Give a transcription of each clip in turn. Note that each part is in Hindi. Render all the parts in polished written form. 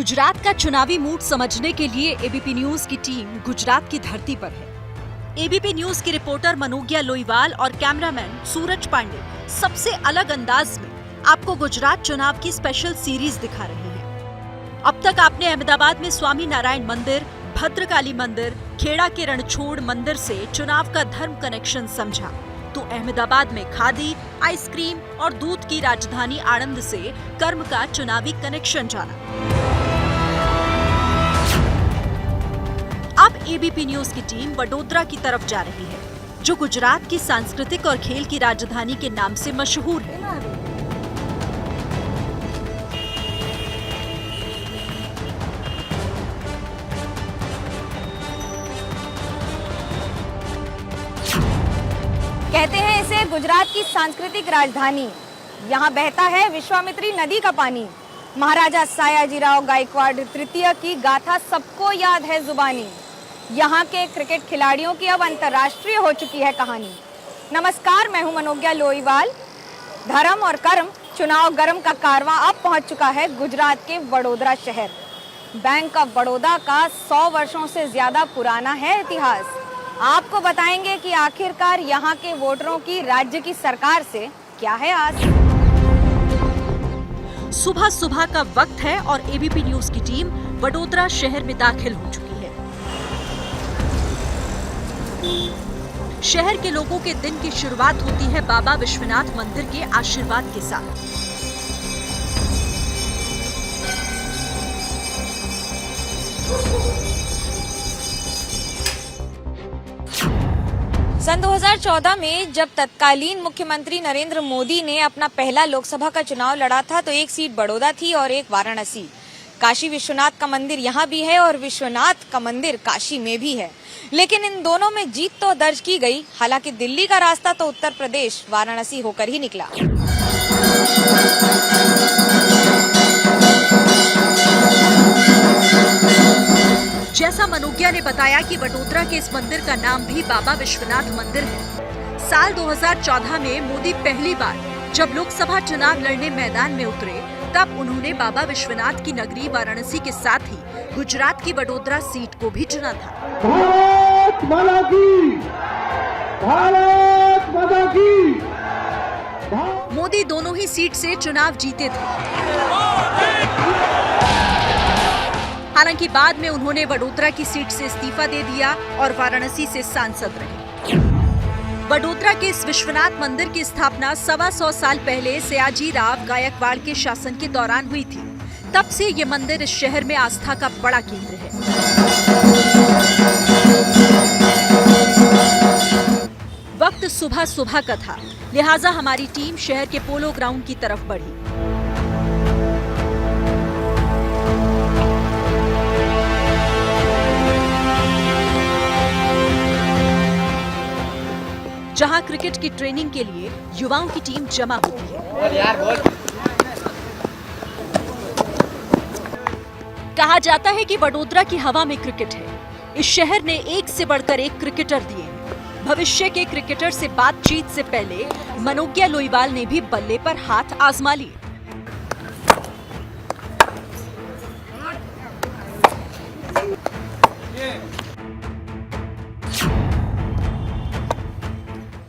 गुजरात का चुनावी मूड समझने के लिए एबीपी न्यूज की टीम गुजरात की धरती पर है। एबीपी न्यूज के रिपोर्टर मनोज्ञा लोईवाल और कैमरामैन सूरज पांडे सबसे अलग अंदाज में आपको गुजरात चुनाव की स्पेशल सीरीज दिखा रहे हैं। अब तक आपने अहमदाबाद में स्वामी नारायण मंदिर, भद्रकाली मंदिर, खेड़ा के रणछोड़ मंदिर से चुनाव का धर्म कनेक्शन समझा, तो अहमदाबाद में खादी, आइसक्रीम और दूध की राजधानी आणंद से कर्म का चुनावी कनेक्शन जाना। अब एबीपी न्यूज की टीम वडोदरा की तरफ जा रही है, जो गुजरात की सांस्कृतिक और खेल की राजधानी के नाम से मशहूर है। कहते हैं इसे गुजरात की सांस्कृतिक राजधानी। यहाँ बहता है विश्वामित्री नदी का पानी। महाराजा सयाजीराव गायकवाड़ तृतीय की गाथा सबको याद है जुबानी। यहाँ के क्रिकेट खिलाड़ियों की अब अंतर्राष्ट्रीय हो चुकी है कहानी। नमस्कार, मैं हूँ मनोज्ञा लोईवाल। धर्म और कर्म चुनाव गरम का कारवां अब पहुँच चुका है गुजरात के वडोदरा शहर। बैंक ऑफ बड़ौदा का 100 वर्षों से ज्यादा पुराना है इतिहास। आपको बताएंगे कि आखिरकार यहाँ के वोटरों की राज्य की सरकार से क्या है आस। सुबह सुबह का वक्त है और एबीपी न्यूज की टीम वडोदरा शहर में दाखिल हो चुकी है। शहर के लोगों के दिन की शुरुआत होती है बाबा विश्वनाथ मंदिर के आशीर्वाद के साथ। सन 2014 में जब तत्कालीन मुख्यमंत्री नरेंद्र मोदी ने अपना पहला लोकसभा का चुनाव लड़ा था, तो एक सीट बड़ौदा थी और एक वाराणसी। काशी विश्वनाथ का मंदिर यहाँ भी है और विश्वनाथ का मंदिर काशी में भी है, लेकिन इन दोनों में जीत तो दर्ज की गई। हालांकि दिल्ली का रास्ता तो उत्तर प्रदेश वाराणसी होकर ही निकला। जैसा मनोज्ञा ने बताया कि वडोदरा के इस मंदिर का नाम भी बाबा विश्वनाथ मंदिर है। साल 2014 में मोदी पहली बार जब लोकसभा चुनाव लड़ने मैदान में उतरे, तब उन्होंने बाबा विश्वनाथ की नगरी वाराणसी के साथ ही गुजरात की वडोदरा सीट को भी चुना था। भारत माता की, भारत माता की। मोदी दोनों ही सीट से चुनाव जीते थे। हालांकि बाद में उन्होंने वडोदरा की सीट से इस्तीफा दे दिया और वाराणसी से सांसद रहे। वडोदरा के इस विश्वनाथ मंदिर की स्थापना 125 साल पहले सयाजीराव गायकवाड़ के शासन के दौरान हुई थी। तब से ये मंदिर इस शहर में आस्था का बड़ा केंद्र है। वक्त सुबह सुबह का था, लिहाजा हमारी टीम शहर के पोलो ग्राउंड की तरफ बढ़ी। जहां क्रिकेट की ट्रेनिंग के लिए युवाओं की टीम जमा होती है। कहा जाता है कि वडोदरा की हवा में क्रिकेट है। इस शहर ने एक से बढ़कर एक क्रिकेटर दिए हैं। भविष्य के क्रिकेटर से बातचीत से पहले मनोज्ञा लोईवाल ने भी बल्ले पर हाथ आजमा लिए।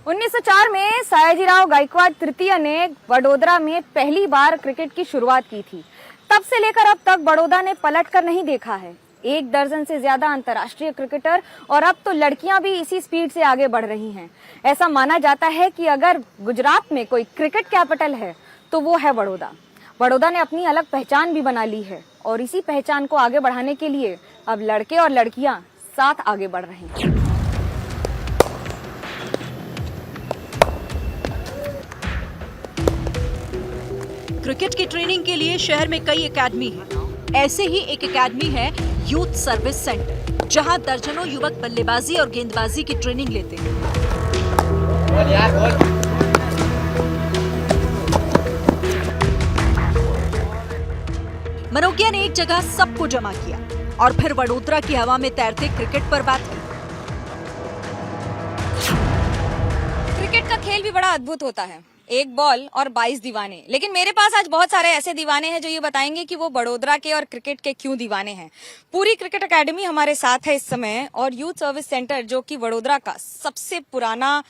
उन्नीस 1904 में सयाजीराव गायकवाड़ तृतीय ने वडोदरा में पहली बार क्रिकेट की शुरुआत की थी। तब से लेकर अब तक बड़ौदा ने पलट कर नहीं देखा है। 1 दर्जन से ज्यादा अंतर्राष्ट्रीय क्रिकेटर और अब तो लड़कियां भी इसी स्पीड से आगे बढ़ रही हैं। ऐसा माना जाता है कि अगर गुजरात में कोई क्रिकेट कैपिटल है तो वो है बड़ौदा। बड़ौदा ने अपनी अलग पहचान भी बना ली है और इसी पहचान को आगे बढ़ाने के लिए अब लड़के और लड़कियां साथ आगे बढ़ रहे हैं। क्रिकेट की ट्रेनिंग के लिए शहर में कई एकेडमी हैं। ऐसे ही एक एकेडमी है यूथ सर्विस सेंटर, जहां दर्जनों युवक बल्लेबाजी और गेंदबाजी की ट्रेनिंग लेते हैं। मनोज्ञा ने एक जगह सबको जमा किया और फिर वडोदरा की हवा में तैरते क्रिकेट पर बात की। क्रिकेट का खेल भी बड़ा अद्भुत होता है। एक बॉल और 22 दीवाने। लेकिन मेरे पास आज बहुत सारे ऐसे दीवाने हैं जो ये बताएंगे कि वो बड़ोदरा के और क्रिकेट के क्यों दीवाने हैं। पूरी क्रिकेट एकेडमी हमारे साथ है इस समय, और यूथ सर्विस सेंटर जो कि वडोदरा का सबसे पुराना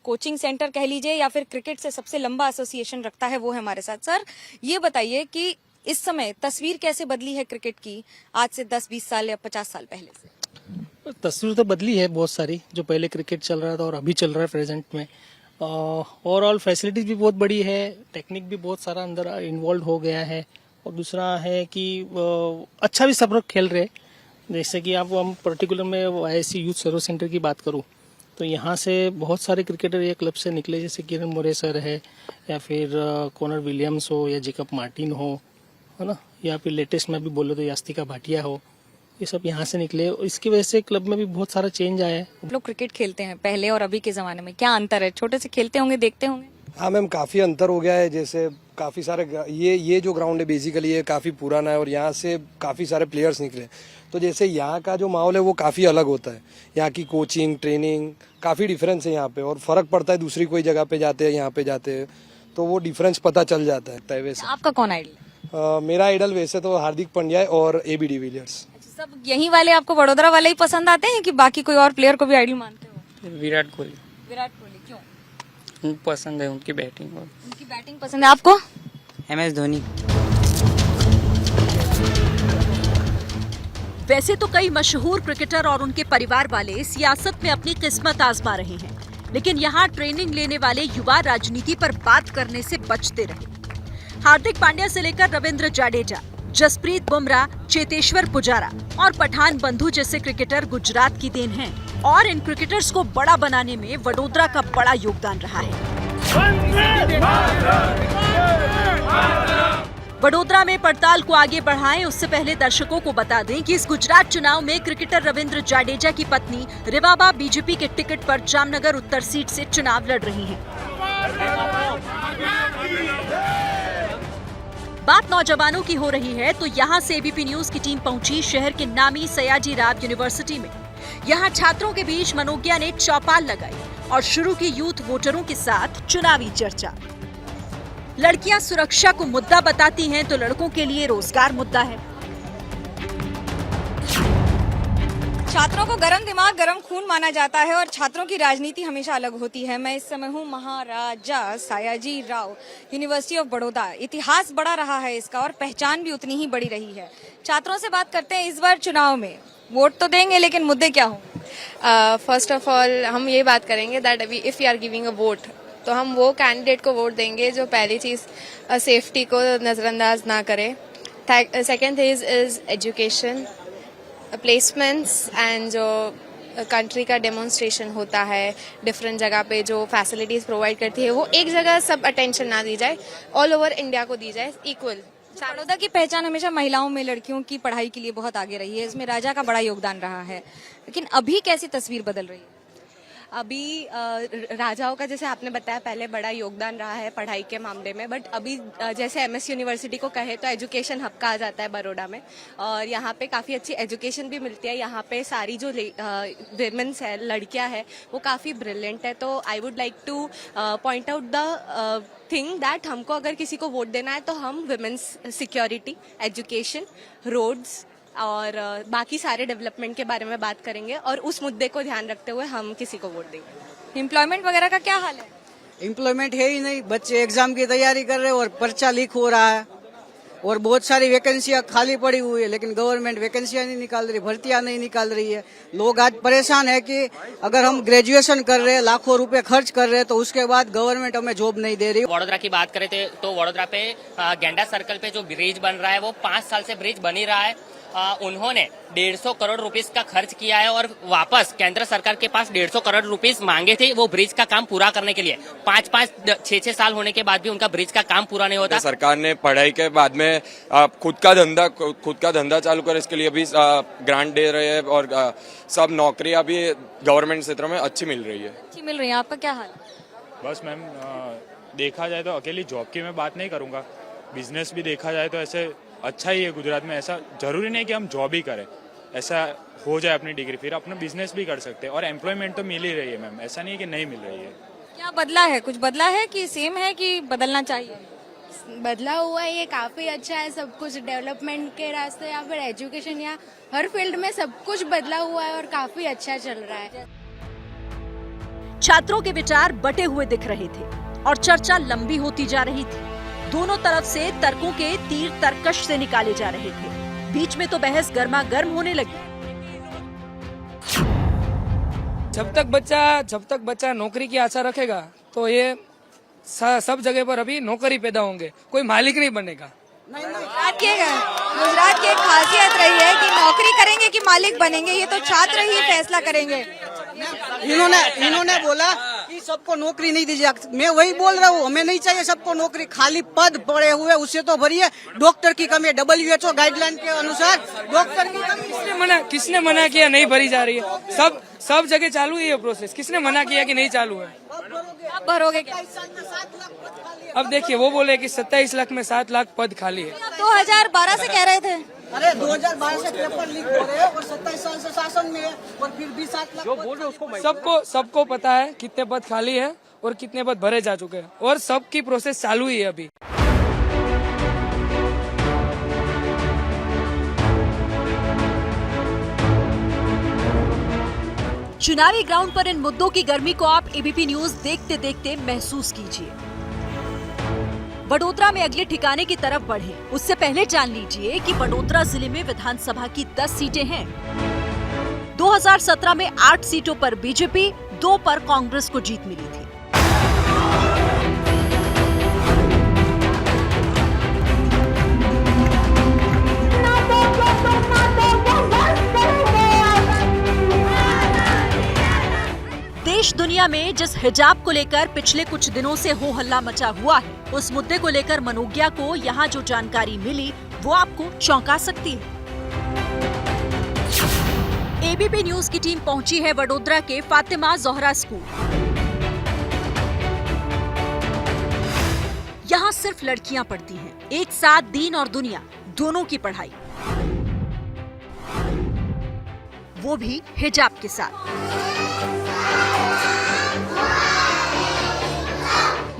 कोचिंग सेंटर कह लीजिए या फिर क्रिकेट से सबसे लंबा एसोसिएशन रखता है, वो है हमारे साथ। सर, ये बताइए कि इस समय तस्वीर कैसे बदली है क्रिकेट की आज से 10-20 साल या 50 साल पहले से? तस्वीर तो बदली है बहुत सारी, जो पहले क्रिकेट चल रहा था और अभी चल रहा है प्रेजेंट में। ओवरऑल फैसिलिटीज भी बहुत बड़ी है, टेक्निक भी बहुत सारा अंदर इन्वॉल्व हो गया है, और दूसरा है कि अच्छा भी सब लोग खेल रहे। जैसे कि आप हम पर्टिकुलर में ISC यूथ सर्विस सेंटर की बात करूं तो यहाँ से बहुत सारे क्रिकेटर ये क्लब से निकले, जैसे किरण मोरे सर है, या फिर कॉनर विलियम्स हो, या जेकब मार्टिन हो, है ना, या फिर लेटेस्ट में भी बोलो तो यास्तिका भाटिया हो, ये सब यहाँ से निकले। इसकी वजह से क्लब में भी बहुत सारा चेंज आया है। लोग क्रिकेट खेलते हैं पहले और अभी के जमाने में, क्या अंतर है? छोटे से खेलते होंगे, देखते होंगे। हाँ मैम, काफ़ी अंतर हो गया है। जैसे काफ़ी सारे ये जो ग्राउंड है बेसिकली ये काफ़ी पुराना है और यहाँ से काफ़ी सारे प्लेयर्स निकले। तो जैसे यहाँ का जो माहौल है वो काफ़ी अलग होता है। यहाँ की कोचिंग, ट्रेनिंग काफ़ी डिफरेंस है यहाँ पे, और फ़र्क पड़ता है दूसरी कोई जगह पे जाते हैं यहाँ पे जाते हैं तो वो डिफरेंस पता चल जाता है। वैसे आपका कौन आइडल? मेरा आइडल वैसे तो हार्दिक पांड्या है और AB डिविलियर्स। सब यही वाले आपको वडोदरा वाले ही पसंद आते हैं कि बाकी कोई और प्लेयर को भी आइडल मानते हो? विराट कोहली। विराट कोहली क्यों? उनको पसंद है, उनकी बैटिंग। और उनकी बैटिंग पसंद है आपको? MS धोनी। वैसे तो कई मशहूर क्रिकेटर और उनके परिवार वाले सियासत में अपनी किस्मत आजमा रहे हैं, लेकिन यहाँ ट्रेनिंग लेने वाले युवा राजनीति पर बात करने से बचते रहे। हार्दिक पांड्या से लेकर रविंद्र जाडेजा, जसप्रीत बुमराह, चेतेश्वर पुजारा और पठान बंधु जैसे क्रिकेटर गुजरात की देन हैं, और इन क्रिकेटर्स को बड़ा बनाने में वडोदरा का बड़ा योगदान रहा है। वडोदरा में पड़ताल को आगे बढ़ाएं उससे पहले दर्शकों को बता दें कि इस गुजरात चुनाव में क्रिकेटर रविंद्र जाडेजा की पत्नी रिवाबा बीजेपी के टिकट पर जामनगर उत्तर सीट से चुनाव लड़ रही हैं। बात नौजवानों की हो रही है तो यहाँ से ABP न्यूज की टीम पहुंची शहर के नामी सयाजी राव यूनिवर्सिटी में। यहाँ छात्रों के बीच मनोज्ञा ने चौपाल लगाई और शुरू की यूथ वोटरों के साथ चुनावी चर्चा। लड़कियां सुरक्षा को मुद्दा बताती हैं तो लड़कों के लिए रोजगार मुद्दा है। छात्रों को गरम दिमाग, गरम खून माना जाता है और छात्रों की राजनीति हमेशा अलग होती है। मैं इस समय हूँ महाराजा सयाजी राव यूनिवर्सिटी ऑफ बड़ौदा। इतिहास बड़ा रहा है इसका और पहचान भी उतनी ही बड़ी रही है। छात्रों से बात करते हैं, इस बार चुनाव में वोट तो देंगे लेकिन मुद्दे क्या होंगे? फर्स्ट ऑफ ऑल हम ये बात करेंगे that if you are giving a vote तो हम वो कैंडिडेट को वोट देंगे जो पहली चीज सेफ्टी को नजरअंदाज ना करे। Second is education, placements and जो कंट्री का डेमोन्स्ट्रेशन होता है डिफरेंट जगह पे जो फैसिलिटीज प्रोवाइड करती है वो एक जगह सब अटेंशन ना दी जाए, ऑल ओवर इंडिया को दी जाए इक्वल। बड़ौदा की पहचान हमेशा महिलाओं में, लड़कियों की पढ़ाई के लिए बहुत आगे रही है। इसमें राजा का बड़ा योगदान रहा है, लेकिन अभी कैसी तस्वीर बदल रही है? अभी राजाओं का जैसे आपने बताया पहले बड़ा योगदान रहा है पढ़ाई के मामले में, बट अभी जैसे MS यूनिवर्सिटी को कहे तो एजुकेशन हब कहा जाता है बड़ौदा में, और यहाँ पे काफ़ी अच्छी एजुकेशन भी मिलती है। यहाँ पे सारी जो विमेंस है, लड़कियाँ हैं, वो काफ़ी ब्रिलियंट है। तो आई would like two point out the thing that हमको अगर किसी को वोट देना है तो हम विमेंस सिक्योरिटी, एजुकेशन, रोड्स और बाकी सारे डेवलपमेंट के बारे में बात करेंगे और उस मुद्दे को ध्यान रखते हुए हम किसी को वोट देंगे। एम्प्लॉयमेंट वगैरह का क्या हाल है? एम्प्लॉयमेंट है ही नहीं, बच्चे एग्जाम की तैयारी कर रहे हैं और पर्चा लीक हो रहा है और बहुत सारी वैकेंसियां खाली पड़ी हुई है, लेकिन गवर्नमेंट वैकेंसियां नहीं निकाल रही, भर्तियां नहीं निकाल रही है। लोग आज परेशान है कि अगर हम ग्रेजुएशन कर रहे हैं, लाखों रुपए खर्च कर रहे हैं, तो उसके बाद गवर्नमेंट हमें जॉब नहीं दे रही। वडोदरा की बात करें तो वडोदरा पे गेंडा सर्कल पे जो ब्रिज बन रहा है वो 5 साल से ब्रिज बन ही रहा है। उन्होंने 150 करोड़ रुपीस का खर्च किया है और वापस केंद्र सरकार के पास 150 करोड़ रुपीस मांगे थे वो ब्रिज का काम पूरा करने के लिए। 5-6 साल होने के बाद भी उनका ब्रिज का काम पूरा नहीं होता। सरकार ने पढ़ाई के बाद में खुद का धंधा चालू कर इसके लिए भी ग्रांट दे रहे हैं और सब नौकरियां भी गवर्नमेंट क्षेत्र में अच्छी मिल रही है। अच्छी मिल रही है। आपका क्या हाल? बस मैम, देखा जाए तो अकेली जॉब की मैं बात नहीं करूंगा, बिजनेस भी देखा जाए तो ऐसे अच्छा ही है गुजरात में। ऐसा जरूरी नहीं कि हम जॉब ही करें, ऐसा हो जाए अपनी डिग्री फिर अपना बिजनेस भी कर सकते हैं और एम्प्लॉयमेंट तो मिल ही रही है मैम, ऐसा नहीं है कि नहीं मिल रही है। क्या बदला है, कुछ बदला है कि सेम है कि बदलना चाहिए? बदला हुआ है, ये काफी अच्छा है। सब कुछ डेवलपमेंट के रास्ते या फिर एजुकेशन या हर फील्ड में सब कुछ बदला हुआ है और काफी अच्छा चल रहा है। छात्रों के विचार बटे हुए दिख रहे थे और चर्चा लंबी होती जा रही थी। दोनों तरफ से तर्कों के तीर तर्कश से निकाले जा रहे थे। बीच में तो बहस गर्मा गर्म होने लगी। जब तक बच्चा नौकरी की आशा रखेगा तो ये सब जगह पर अभी नौकरी पैदा होंगे, कोई मालिक नहीं बनेगा। गुजरात की एक खासियत रही है कि नौकरी करेंगे कि मालिक बनेंगे ये तो छात्र ही फैसला करेंगे। इन्होंने बोला कि सबको नौकरी नहीं दी जाती। मैं वही बोल रहा हूँ, हमें नहीं चाहिए सबको नौकरी, खाली पद पड़े हुए उससे तो भरिए। डॉक्टर की कमी है, WHO गाइडलाइन के अनुसार डॉक्टर की कमी। किसने मना किया नहीं भरी जा रही है? सब जगह चालू है ये प्रोसेस। किसने मना किया कि नहीं चालू है? अब भरोगे क्या? अब देखिए, वो बोले कि 27 लाख में 7 लाख पद खाली है। 2012 से कह रहे थे। अरे 2012 से पेपर लीक हो रहे हैं और 27 साल से शासन में है और फिर भी 7 लाख जो बोल रहे उसको सबको पता है कितने पद खाली है और कितने पद भरे जा चुके हैं और सबकी प्रोसेस चालू ही है अभी। चुनावी ग्राउंड पर इन मुद्दों की गर्मी को आप एबीपी न्यूज देखते देखते महसूस कीजिए। वडोदरा में अगले ठिकाने की तरफ बढ़े उससे पहले जान लीजिए कि वडोदरा जिले में विधानसभा की 10 सीटें हैं। 2017 में 8 सीटों पर बीजेपी, 2 पर कांग्रेस को जीत मिली थी। देश दुनिया में जिस हिजाब को लेकर पिछले कुछ दिनों से हो हल्ला मचा हुआ है, उस मुद्दे को लेकर मनोज्ञा को यहाँ जो जानकारी मिली वो आपको चौंका सकती है। एबीपी न्यूज की टीम पहुंची है वडोदरा के फातिमा जोहरा स्कूल। यहाँ सिर्फ लड़कियां पढ़ती हैं, एक साथ दीन और दुनिया दोनों की पढ़ाई, वो भी हिजाब के साथ।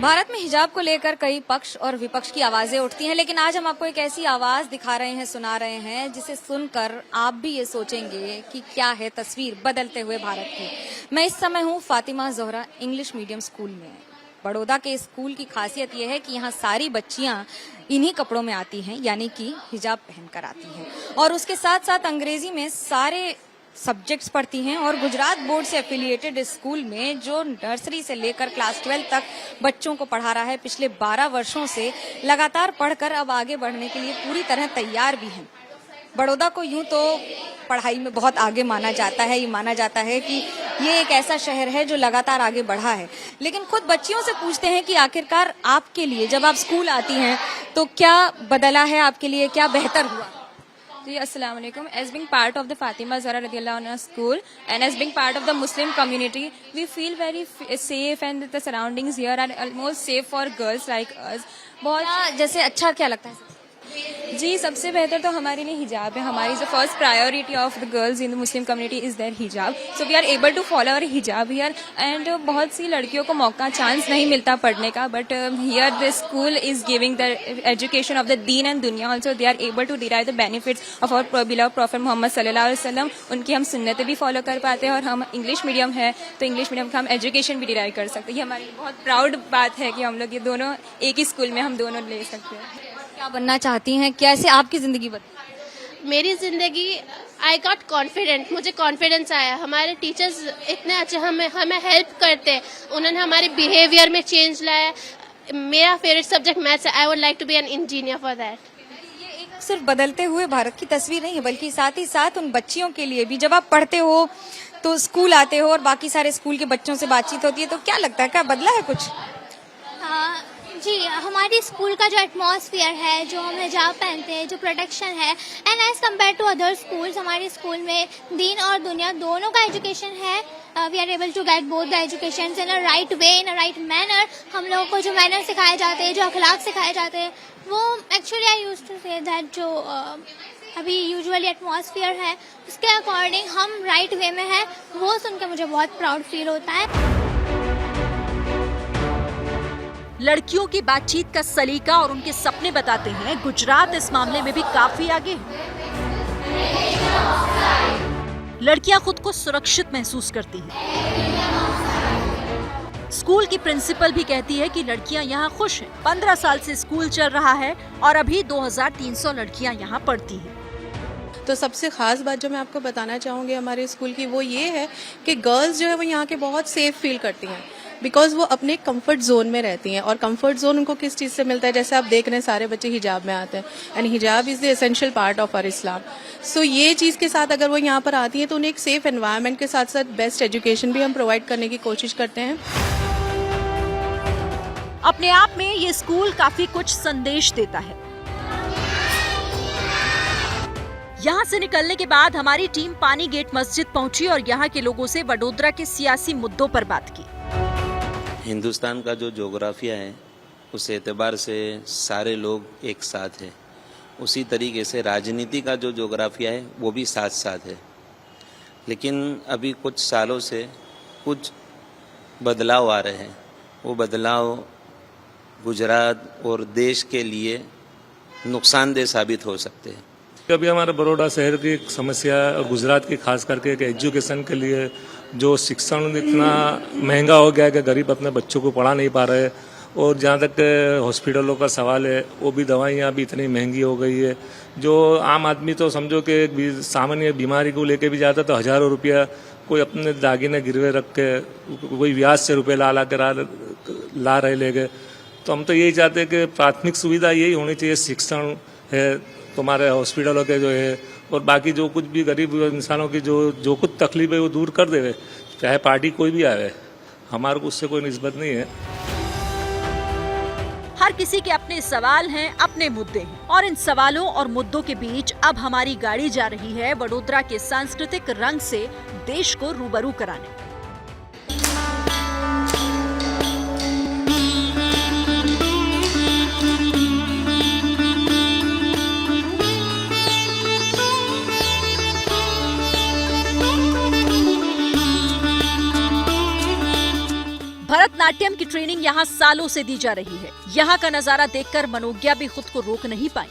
भारत में हिजाब को लेकर कई पक्ष और विपक्ष की आवाजें उठती हैं, लेकिन आज हम आपको एक ऐसी आवाज दिखा रहे हैं, सुना रहे हैं, जिसे सुनकर आप भी ये सोचेंगे कि क्या है तस्वीर बदलते हुए भारत की। मैं इस समय हूँ Fatima Zohra English medium school में। बड़ौदा के स्कूल की खासियत यह है कि यहाँ सारी बच्चियाँ इन्हीं कपड़ों में आती हैं, यानी कि हिजाब पहनकर आती हैं, और उसके साथ साथ अंग्रेजी में सारे सब्जेक्ट्स पढ़ती हैं। और गुजरात बोर्ड से एफिलिएटेड स्कूल में जो नर्सरी से लेकर क्लास 12 तक बच्चों को पढ़ा रहा है, पिछले 12 वर्षों से लगातार पढ़कर अब आगे बढ़ने के लिए पूरी तरह तैयार भी हैं। बड़ौदा को यूं तो पढ़ाई में बहुत आगे माना जाता है, ये माना जाता है कि ये एक ऐसा शहर है जो लगातार आगे बढ़ा है, लेकिन खुद बच्चियों से पूछते हैं कि आखिरकार आपके लिए जब आप स्कूल आती हैं तो क्या बदला है आपके लिए, क्या बेहतर हुआ? Assalamu alaikum. As being part of the Fatima Zahra Radiallahu Anha school and as being part of the Muslim community, we feel very safe and the surroundings here are almost safe for girls like us. बहुत जैसे अच्छा क्या लगता है? जी, सबसे बेहतर तो हमारे लिए हिजाब है। हमारी जो first priority of the girls in the Muslim community is there हिजाब, so we are able to follow our हिजाब हियर। एंड बहुत सी लड़कियों को मौका चांस नहीं मिलता पढ़ने का, but here the school is giving the education of the deen and duniya also. They are able to derive the benefits of our beloved prophet Mohammad सल्लल्लाहु अलैहि वसल्लम। उनकी हम सुन्नतें भी फॉलो कर पाते हैं, और हम इंग्लिश मीडियम है तो इंग्लिश मीडियम का हम एजुकेशन भी डिराइव कर सकते हैं। ये हमारी बहुत प्राउड बात है कि हम लोग ये दोनों एक ही स्कूल में हम दोनों ले सकते हैं। क्या बनना चाहती हैं, कैसे आपकी जिंदगी बदली? मेरी जिंदगी आई गॉट कॉन्फिडेंट, मुझे कॉन्फिडेंस आया। हमारे टीचर्स इतने अच्छे हमें हेल्प करते हैं, उन्होंने हमारे बिहेवियर में चेंज लाया। मेरा फेवरेट सब्जेक्ट मैथ्स है, I would like to be an engineer for that. ये एक सिर्फ बदलते हुए भारत की तस्वीर नहीं है, बल्कि साथ ही साथ उन बच्चियों के लिए भी, जब आप पढ़ते हो तो स्कूल आते हो और बाकी सारे स्कूल के बच्चों से बातचीत होती है, तो क्या लगता है, क्या बदला है कुछ? जी, हमारी स्कूल का जो एटमॉस्फेयर है, जो हम हिजाब पहनते हैं, जो प्रोटेक्शन है, and as compare to other schools, हमारे स्कूल में दीन और दुनिया दोनों का एजुकेशन है। We are able to get both the education in a right way, in a right manner. हम लोगों को जो मैनर सिखाए जाते हैं, जो अखलाक सिखाए जाते हैं, वो actually I used to say that जो अभी यूजुअली एटमॉस्फेयर है उसके अकॉर्डिंग हम राइट वे में है। वो सुन के मुझे बहुत प्राउड फील होता है। लड़कियों की बातचीत का सलीका और उनके सपने बताते हैं गुजरात इस मामले में भी काफी आगे है। लड़कियां खुद को सुरक्षित महसूस करती हैं। स्कूल की प्रिंसिपल भी कहती है कि लड़कियां यहाँ खुश हैं। 15 साल से स्कूल चल रहा है और अभी 2300 लड़कियां यहाँ पढ़ती हैं। तो सबसे ख़ास बात जो मैं आपको बताना चाहूँगी हमारे स्कूल की वो ये है कि गर्ल्स जो है वो यहाँ के बहुत सेफ फील करती हैं, बिकॉज वो अपने कंफर्ट जोन में रहती हैं। और कंफर्ट जोन उनको किस चीज़ से मिलता है, जैसे आप देख रहे हैं सारे बच्चे हिजाब में आते हैं, एंड हिजाब is the essential part of our इस्लाम। सो ये चीज़ के साथ अगर वो यहाँ पर आती है तो उन्हें एक सेफ एनवायरनमेंट के साथ साथ बेस्ट एजुकेशन भी हम प्रोवाइड करने की कोशिश करते हैं। अपने आप में ये स्कूल काफी कुछ संदेश देता है। यहाँ से निकलने के बाद हमारी टीम पानी गेट मस्जिद पहुंची और यहाँ के लोगों से वडोदरा के सियासी मुद्दों पर बात की। हिंदुस्तान का जो जोग्राफिया है उस एतबार से सारे लोग एक साथ हैं, उसी तरीके से राजनीति का जो जोग्राफिया है वो भी साथ साथ है। लेकिन अभी कुछ सालों से कुछ बदलाव आ रहे हैं। वो बदलाव गुजरात और देश के लिए नुकसानदेह साबित हो सकते हैं। अभी हमारे बड़ौदा शहर की एक समस्या और गुजरात की खास करके एक एजुकेशन के लिए जो शिक्षण इतना महंगा हो गया है कि गरीब अपने बच्चों को पढ़ा नहीं पा रहे। और जहाँ तक हॉस्पिटलों का सवाल है वो भी दवाइयाँ भी इतनी महंगी हो गई है, जो आम आदमी तो समझो कि सामान्य बीमारी को लेके भी जाता तो हज़ारों रुपया कोई अपने दागिने गिरवे रख के कोई ब्याज से रुपये ला रहे ले गए। तो हम तो यही चाहते हैं कि प्राथमिक सुविधा यही होनी चाहिए, शिक्षण है, तुम्हारे हॉस्पिटलों के जो है, और बाकी जो कुछ भी गरीब इंसानों की जो कुछ तकलीफ है वो दूर कर देवे, चाहे पार्टी कोई भी आवे, हमारे को उससे कोई निस्बत नहीं है। हर किसी के अपने सवाल हैं, अपने मुद्दे हैं, और इन सवालों और मुद्दों के बीच अब हमारी गाड़ी जा रही है वडोदरा के सांस्कृतिक रंग से देश को रूबरू कराने। भरतनाट्यम की ट्रेनिंग यहाँ सालों से दी जा रही है। यहाँ का नजारा देखकर मनोज्ञा भी खुद को रोक नहीं पाई।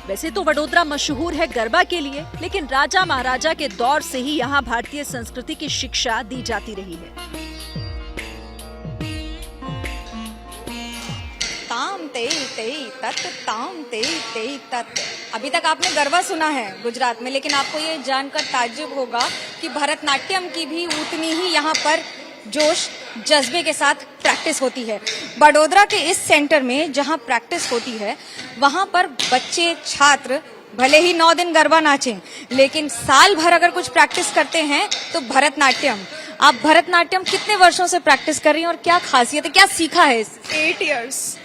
वैसे तो वडोदरा मशहूर है गरबा के लिए, लेकिन राजा महाराजा के दौर से ही यहाँ भारतीय संस्कृति की शिक्षा दी जाती रही है। ताम तेई तेई तत, ताम तेई तेई तत। अभी तक आपने गरबा सुना है गुजरात में, लेकिन आपको ये जानकर ताज्जुब होगा कि भरतनाट्यम की भी उतनी ही यहाँ पर जोश जज्बे के साथ प्रैक्टिस होती है। वडोदरा के इस सेंटर में जहाँ प्रैक्टिस होती है वहाँ पर बच्चे छात्र भले ही 9 दिन गरबा नाचें, लेकिन साल भर अगर कुछ प्रैक्टिस करते हैं तो भरतनाट्यम। आप भरतनाट्यम कितने वर्षों से प्रैक्टिस कर रही हैं और क्या खासियत है, क्या सीखा है? 8 इयर्स।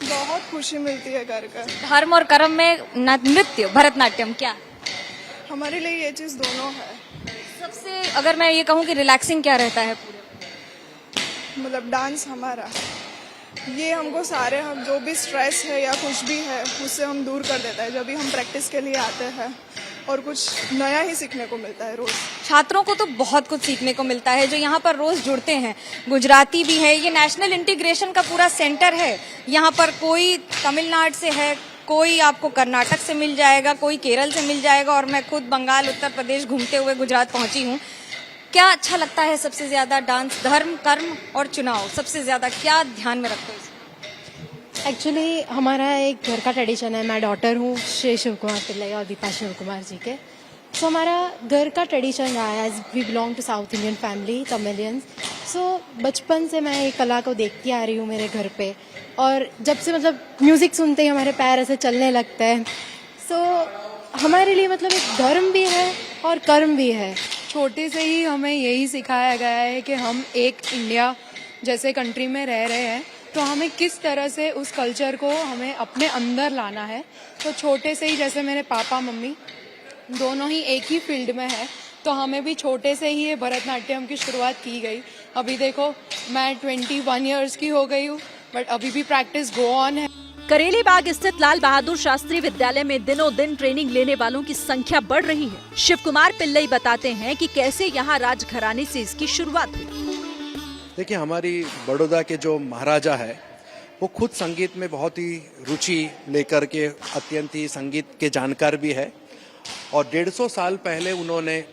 बहुत खुशी मिलती है घर का। धर्म और कर्म में नृत्य भरतनाट्यम क्या हमारे लिए ये चीज दोनों है। सबसे अगर मैं ये कहूँ कि रिलैक्सिंग क्या रहता है पूरे, मतलब डांस हमारा ये हमको सारे हम जो भी स्ट्रेस है या कुछ भी है उससे हम दूर कर देता है जब भी हम प्रैक्टिस के लिए आते हैं, और कुछ नया ही सीखने को मिलता है रोज। छात्रों को तो बहुत कुछ सीखने को मिलता है जो यहाँ पर रोज जुड़ते हैं। गुजराती भी है, ये नेशनल इंटीग्रेशन का पूरा सेंटर है। यहाँ पर कोई तमिलनाडु से है, कोई आपको कर्नाटक से मिल जाएगा, कोई केरल से मिल जाएगा, और मैं खुद बंगाल उत्तर प्रदेश घूमते हुए गुजरात पहुंची हूँ। क्या अच्छा लगता है सबसे ज्यादा? डांस, धर्म, कर्म और चुनाव, सबसे ज्यादा क्या ध्यान में रखते हो? एक्चुअली हमारा एक घर का ट्रेडिशन है। मैं डॉटर हूँ श्री शिव कुमार पिल्लई और दीपा शिव कुमार जी के। सो हमारा घर का ट्रेडिशन रहा है, as we belong to South Indian family, Tamilians. So बचपन से मैं ये कला को देखती आ रही हूँ मेरे घर पे, और जब से मतलब म्यूज़िक सुनते ही हमारे पैर ऐसे चलने लगते हैं। सो हमारे लिए मतलब एक धर्म भी है और कर्म भी है। छोटे से ही हमें यही सिखाया गया है कि हम एक इंडिया जैसे कंट्री में रह रहे हैं, तो हमें किस तरह से उस कल्चर को हमें अपने अंदर लाना है। तो छोटे से ही, जैसे मेरे पापा मम्मी दोनों ही एक ही फील्ड में है, तो हमें भी छोटे से ही ये भरतनाट्यम की शुरुआत की गई। अभी देखो मैं 21 इयर्स की हो गई हूँ, बट अभी भी प्रैक्टिस गो ऑन है। करेली बाग स्थित लाल बहादुर शास्त्री विद्यालय में दिनों दिन ट्रेनिंग लेने वालों की संख्या बढ़ रही है। शिव कुमार पिल्लई बताते हैं कि कैसे यहाँ राजघराने से इसकी शुरुआत हुई। देखिए, हमारी बड़ौदा के जो महाराजा है वो खुद संगीत में बहुत ही रुचि लेकर के अत्यंत ही संगीत के जानकार भी है और 150 साल पहले उन्होंने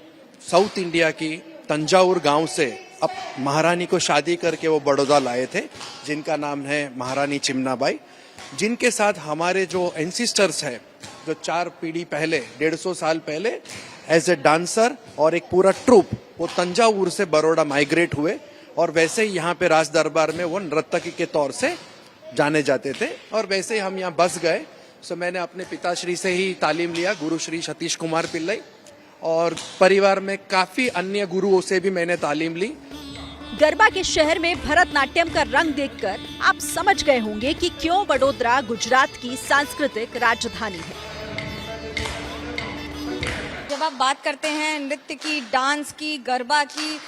साउथ इंडिया की तंजावुर गांव से अब महारानी को शादी करके वो बड़ौदा लाए थे, जिनका नाम है महारानी चिमनाबाई, जिनके साथ हमारे जो एंसिस्टर्स है, जो 4 पीढ़ी पहले 150 साल पहले एज ए डांसर और एक पूरा ट्रूप वो तंजावुर से बड़ौदा माइग्रेट हुए और वैसे ही यहाँ पे राज दरबार में वो नर्तकी के तौर से जाने जाते थे और वैसे ही हम यहाँ बस गए। सो मैंने अपने पिताश्री से ही तालीम लिया, गुरु श्री सतीश कुमार पिल्लई, और परिवार में काफी अन्य गुरुओं से भी मैंने तालीम ली। गरबा के शहर में भरतनाट्यम का रंग देखकर आप समझ गए होंगे कि क्यों वडोदरा गुजरात की सांस्कृतिक राजधानी है। जब आप बात करते हैं नृत्य की, डांस की, गरबा की,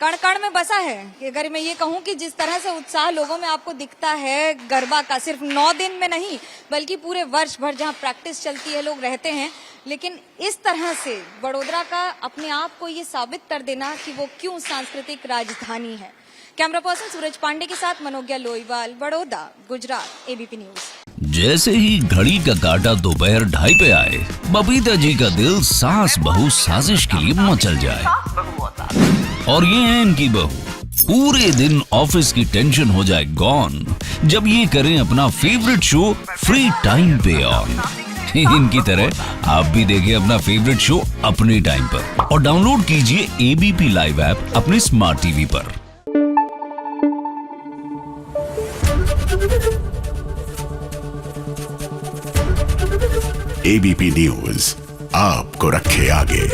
कण कण में बसा है कि अगर मैं ये कहूँ कि जिस तरह से उत्साह लोगों में आपको दिखता है गरबा का, सिर्फ 9 दिन में नहीं बल्कि पूरे वर्ष भर जहाँ प्रैक्टिस चलती है, लोग रहते हैं, लेकिन इस तरह से वडोदरा का अपने आप को ये साबित कर देना कि वो क्यों सांस्कृतिक राजधानी है। कैमरा पर्सन सूरज पांडे के साथ मनोज्ञा लोईवाल, बड़ौदा, गुजरात, एबीपी न्यूज। जैसे ही घड़ी का काटा दोपहर 2:30 पे आए, बबीता जी का दिल सास बहू साजिश के लिए मचल जाए। और ये है इनकी बहू, पूरे दिन ऑफिस की टेंशन हो जाए गॉन जब ये करें अपना फेवरेट शो फ्री टाइम पे ऑन। इनकी तरह आप भी देखिए अपना फेवरेट शो अपने टाइम पर और डाउनलोड कीजिए एबीपी लाइव ऐप अपने स्मार्ट टीवी पर। एबीपी न्यूज आपको रखे आगे।